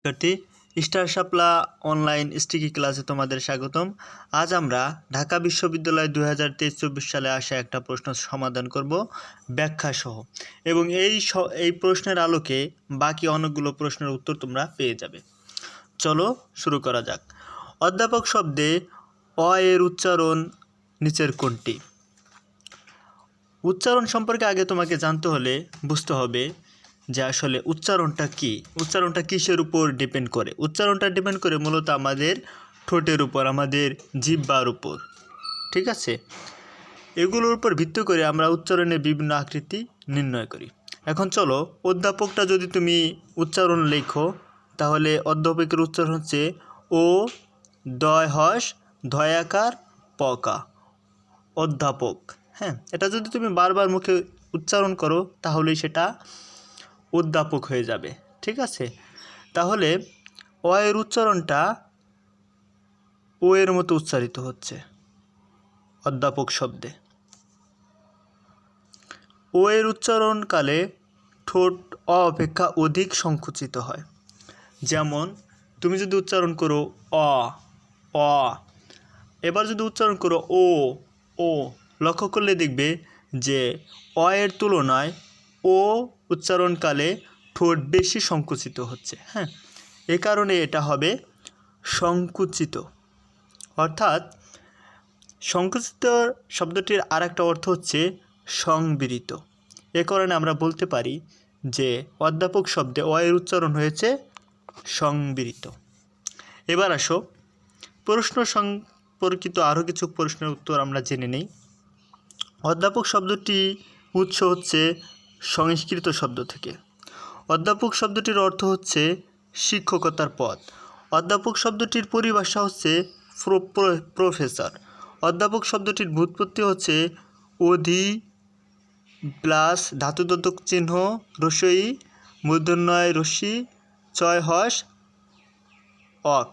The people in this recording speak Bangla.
শিক্ষার্থী, স্টার শাপলা অনলাইন স্টিকি ক্লাসে তোমাদের স্বাগতম। আজ আমরা ঢাকা বিশ্ববিদ্যালয় 2023-24 সালে আসা একটা প্রশ্ন সমাধান করব ব্যাখ্যা সহ, এবং এই প্রশ্নের আলোকে বাকি অনেকগুলো প্রশ্নের উত্তর তোমরা পেয়ে যাবে। চলো শুরু করা যাক। অধ্যাপক শব্দে অ এর উচ্চারণ নিচের কোনটি? উচ্চারণ সম্পর্কে আগে তোমাকে জানতে হলে বুঝতে হবে যে আসলে উচ্চারণটা কি, উচ্চারণটা কিসের উপর ডিপেন্ড করে। উচ্চারণটা ডিপেন্ড করে মূলত আমাদের ঠোঁটের উপর, আমাদের জিহ্বার উপর, ঠিক আছে? এগুলোর উপর ভিত্তি করে আমরা উচ্চারণের বিভিন্ন আকৃতি নির্ণয় করি। এখন চলো, অধ্যাপকটা যদি তুমি উচ্চারণ লেখো, তাহলে অধ্যাপকের উচ্চারণ হচ্ছে ও দয় হস ধয়াকার পকা, অধ্যাপক। হ্যাঁ, এটা যদি তুমি বারবার মুখে উচ্চারণ করো তাহলেই সেটা অধ্যাপক হয়ে যাবে, ঠিক আছে? তাহলে অ এর উচ্চারণটা ও এর মতো উচ্চারিত হচ্ছে অধ্যাপক শব্দে। ও এর উচ্চারণকালে ঠোঁট অ অপেক্ষা অধিক সংকুচিত হয়। যেমন তুমি যদি উচ্চারণ করো অ অ, এবার যদি উচ্চারণ করো ও ও, লক্ষ্য করলে দেখবে যে অ এর তুলনায় ও উচ্চারণকালে ঠোঁট বেশি সংকুচিত হচ্ছে। হ্যাঁ, এ কারণে এটা হবে সংকুচিত। অর্থাৎ সংকুচিত শব্দটির আর একটা অর্থ হচ্ছে সংবৃত। এ কারণে আমরা বলতে পারি যে অধ্যাপক শব্দে অ এর উচ্চারণ হয়েছে সংবৃত। এবার আসো, প্রশ্ন সম্পর্কিত আরও কিছু প্রশ্নের উত্তর আমরা জেনে নেই। অধ্যাপক শব্দটি উৎস হচ্ছে সংস্কৃত শব্দ থেকে। অধ্যাপক শব্দটির অর্থ হচ্ছে শিক্ষকতার পদ। অধ্যাপক শব্দটির পরিভাষা হচ্ছে প্রফেসর। অধ্যাপক শব্দটির ব্যুৎপত্তি হচ্ছে অধি প্লাস ধাতুদত্তক চিহ্ন রস্বই মূর্ধন্যয় রস্যি চয় হস অক।